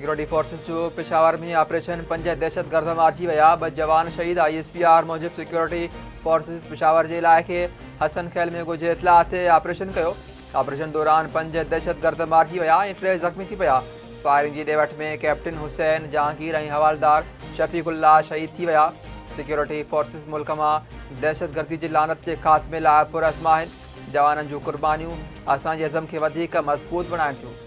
Security forces जो पेशावर में operation 5 दहशतगर्द मारिजी विया। 2 जवान शहीद। ISPR मूजिब सिक्योरिटी फोर्सेस पेशावर के इलाइक़े हसन खेल में कुछ इतलात ऑपरेशन किया। ऑपरेशन दौरान 5 दहशतगर्द मारिजी विया ऐं 3 ज़ख़्मी थी पिया। फायरिंग की डेवट में कैप्टन हुसैन जहांगीर ऐं हवालदार शफीकुल्ला शहीद थी विया। सिक्योरिटी फोर्सेस मुल्क में दहशतगर्दी की लानत के खात्मे लाइ पुरअज़्म आहिनि। जवाननि जूं कुर्बानियूं असांजे अज़म खे वधीक मज़बूत बणाइनि थियूं।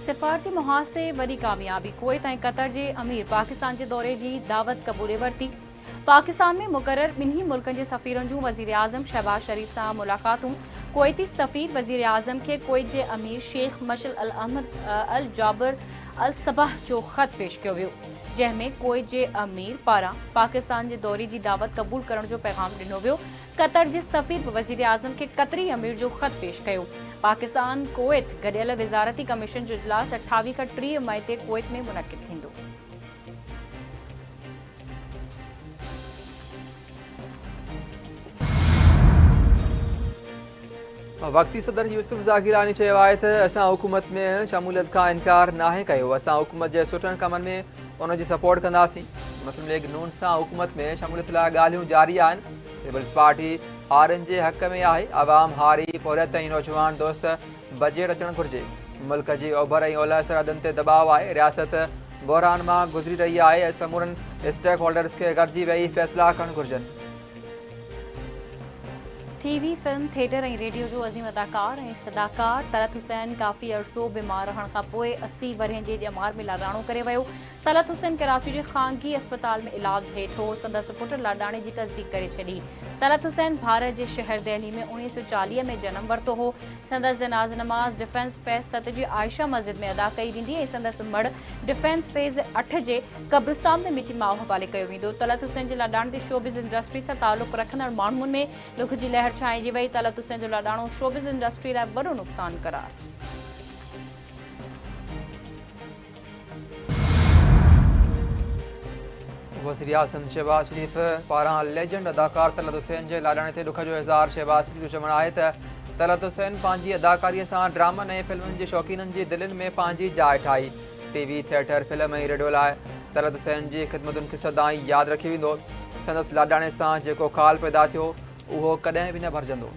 सिफारती मुहाज़ से वही कामयाबी। कुवैत ऐं कतर के अमीर पाकिस्तान के दौरे की दावत क़बूले वरती। पाकिस्तान में मुक़र्रर ॿिन्ही मुल्कनि जे सफ़ीरनि जूं वज़ीर आज़म शहबाज शरीफ सां मुलाक़ातूं। कुवैती सफ़ीर वज़ीर आज़म के कुवैत के अमीर शेख मशल अल अहमद अल जाबिर अल सबाह जो ख़त पेश किया वियो, जंहिंमें कुवैत के अमीर पारां पाकिस्तान के दौरे की दावत क़बूल करण जो पैगाम ॾिनो वियो। कतर के सफ़ीर वज़ीर आज़म के कतरी अमीर जो ख़त पेश किया। पाकिस्तान कुवैत गडियल वज़ारती कमीशन जो इजलास 28 खां 30 मई ते कुवैत में मुनक़िद थींदो। वक्ती सदर यूसुफ ज़ाकिरानी चयो आहे त असां हुकूमत में शमूलियत का इनकार नाहे कयो। असां हुकूमत के सुठनि कमनि में उनजी सपोर्ट कंदासीं। मुस्लिम लीग नून सां हुकूमत में शमूलियत लाइ ॻाल्हियूं जारी आहिनि। पीपल्स पार्टी हारनि जे हक़ में आहे। अवाम हारी पोरियत ऐं नौजवान दोस्त बजट अचणु घुरिजे। मुल्क जी ओभर ऐं ओलह सरहदनि ते दबाव आहे। रियासत बहरान मां गुज़री रही आहे ऐं समूरनि स्टेक होल्डर्स खे गॾिजी वेही फ़ैसिला करणु घुरिजनि। टीवी, फिल्म, थिएटर ऐं रेडियो जो अज़ीम अदाकार ऐं सदाकार तलत हुसैन काफ़ी अरसो बीमार रहण खां पोइ 80 वरहनि जी ॼमार में लाडाणो करे वियो। तलत हुसैन कराची के ख़ानगी अस्पताल में इलाज हेठि हो। संदसि पुट लाडाणे की तस्दीक करे छॾी। तलत हुसैन भारत के शहर दिल्ली में 1940 में जन्म वरितो हो। संदसि जनाज़ नमाज़ डिफेंस फेज़ 7 जी आयशा मस्जिद में अदा कई वेंदी ऐं संदसि मड़ डिफेंस फेज़ 8 जे कब्रिस्तान में मिटी माउ हवाले कयो वेंदो। तलत हुसैन जे लाडाणे ते शोबिज़ इंडस्ट्री सां ताल्लुक़ रखंदड़ माण्हुनि में दुख जी लहर छाइजी वई। तलत हुसैन जो लाडाणो शोबिज़ इंडस्ट्री लाइ वॾो नुक़सान करार। वज़ीर आज़म शहबाज शरीफ पारां लेजेंड अदाकार तलत हुसैन के लाडाणे ते दुख जो इज़हार। शहबाज शरीफ जो चवणु आहे त तलत हुसैन पंहिंजी अदाकारीअ सां ड्रामनि ऐं फिल्मुनि जे शौक़ीननि जी दिलनि में पंहिंजी जाइ ठाही। टीवी, थिएटर, फिल्म ऐं रेडियो लाइ तलत हुसैन जी ख़िदमतुनि खे सदाईं यादि रखी वेंदो। संदसि लाडाणे सां जेको ख़ाल पैदा थियो उहो कॾहिं बि न भरिजंदो।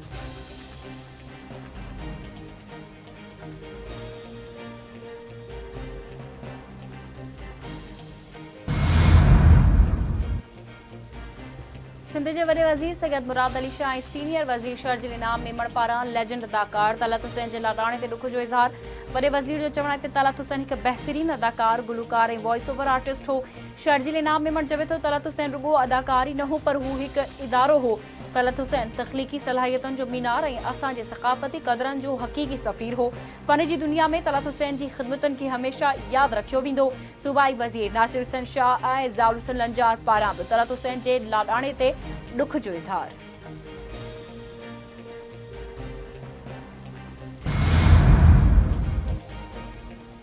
सिंध के वॾे वज़ीर सैयद मुराद अली शाह ऐं सीनियर वज़ीर शर्जिल इनाम मेमण पारां लेजेंड अदाकार तलत हुसैन के लाडाणे ते दुख जो इज़हार। वॾे वज़ीर जो चवणु आहे त तलत हुसैन हिकु बहितरीन अदाकार, गुलूकार ऐं वॉइस ओवर आर्टिस्ट हो। शर्जिल इनाम मेमण चवे थो तलत हुसैन रुगो अदाकार ई न हो पर हू हिकु इदारो हो। तलत हुसैन तख्लीकी सलाहियतुनि जो मीनार ऐं असांजे सक़ाफ़ती क़दरनि जो हक़ीक़ी सफ़ीर हो। फ़न जी दुनिया में तलत हुसैन जी ख़िदमतुनि खे हमेशह यादि रखियो वेंदो। सूबाई वज़ीर नासिर हुसैन शाह ऐं ज़ाउल हुसैन लंजार पारां बि तलत हुसैन जे लाडाणे ते दुख जो इज़हार।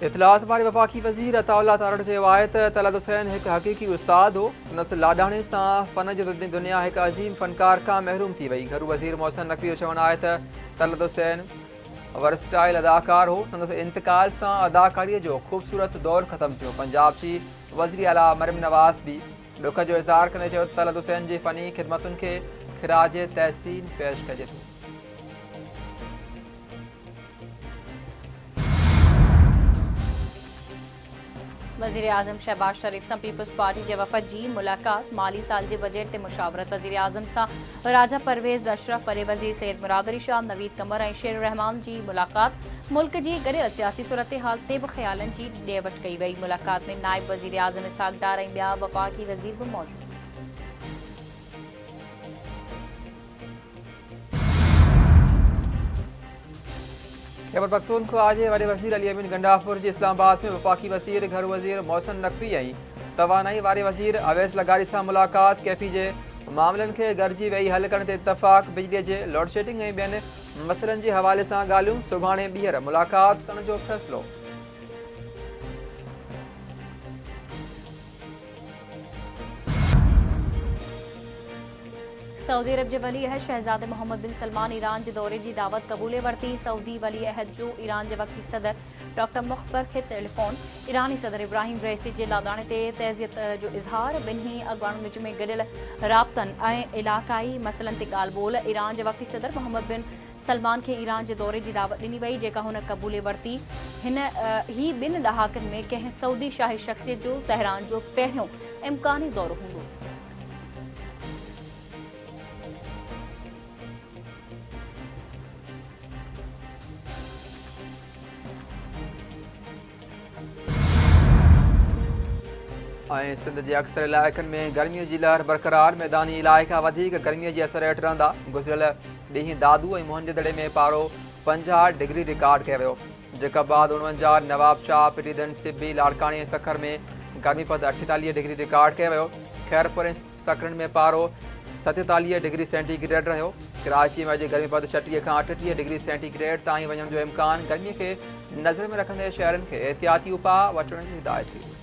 इतलात वारे वफ़ाक़ी वज़ीर अताउल्लाह तारड़ चयो आहे त तलत हुसैन हिकु हक़ीक़ी उस्ताद हो। संदसि लाडाणे सां फ़न जी दुनिया हिकु अज़ीम फ़नकार खां महरूम थी वई। घरू वज़ीर मोहसिन नक़वी जो चवणु आहे त तलत हुसैन वर्सटाइल अदाकार हो। संदसि इंतकाल सां अदाकारीअ जो ख़ूबसूरत दौर ख़त्म थियो। पंजाब जी वज़ीर आला मरियम नवाज़ भी दुख जो इज़हार कंदे चयो त तलत हुसैन जी फ़नी ख़िदमतुनि खे ख़िराज तहसीन पेश कजे थो। वज़ीर आज़म शहबाज शरीफ सां पीपल्स पार्टी के वफ़द जी मुलाक़ात। माली साल के बजट ते मुशावरत। वज़ीर आज़म सां राजा परवेज़ अशरफ, वॾे वज़ीर सैयद मुराद अली शाह, नवीद कमर ऐं शेर रहमान जी मुलाक़ात। मुल्क जी गॾियल सियासी सूरत हाल ते बि ख़्यालनि जी ॾे वठि कई वई। मुलाक़ात में नाइब वज़ीर आज़म इसहाक़ डार ऐं ॿिया वफ़ाक़ी वज़ीर भी मौजूद। खैबर पख्तूनख्वा जे वॾे वज़ीर अली अमीन गंडापुर जी इस्लामाबाद में वफ़ाक़ी वज़ीर घर वज़ीर मोहसिन नक़वी ऐं तवानाई वारे वज़ीर अवैस लगारी सां मुलाक़ात। कैफ़ी जे मामलनि खे गॾिजी वेही हल करण ते इतफ़ाक़। बिजलीअ जे लोड शेडिंग ऐं ॿियनि मसइलनि जे हवाले सां ॻाल्हियूं। सुभाणे ॿीहर मुलाक़ात करण जो फ़ैसिलो। सऊदी अरब के वली अहद शहजादे मोहम्मद बिन सलमान ईरान के दौरे की दावत कबूले वरती। सऊदी वली अहद जो ईरान के वक्ती सदर डॉक्टर मुख़बर के टेलीफोन ईरानी सदर इब्राहिम रईसी के लादाने ते तहज़ियत जो इज़हार बिन्ही अगवान विच में गडियल राबतन ऐं इलाक़ाई मसलन ते ॻाल्हि ॿोल। ईरान के वक्ती सदर मोहम्मद बिन सलमान के ईरान के दौरे की दावत ॾिनी वई जेका हुन कबूले वरती। ही ॿिनि ॾहाकनि में कंहिं सऊदी शाही शख़्सियत जो तहरान जो पहिरियों इम्कानी दौरो हूंदो। सिंध के अक्सर इलाक़नि में गर्मी की लहर बरक़रार। मैदानी इलाइक़ा वधीक गर्मी के असर हेठि रहंदा। गुज़िरियल ॾींहुं दादू ऐं मुंहिंजे दड़े में पारो 50 डिग्री रिकॉर्ड कयो वियो, जेका बाद 49 नवाब शाह, पिटीदन, सिब्बी, लाड़कानी ऐं सखर में गर्मीपद 48 डिग्री रिकॉर्ड कयो वियो। खैरपुर ऐं सकरन में पारो 47 डिग्री सेंटीग्रेड रहियो। कराची में अॼु गर्मीपद 36 खां 38 डिग्री सेंटीग्रेड ताईं वञण जो इम्कान। गर्मीअ खे नज़र में रखंदे शहरनि खे एहतियाती उपाउ वठण जी हिदायत कई।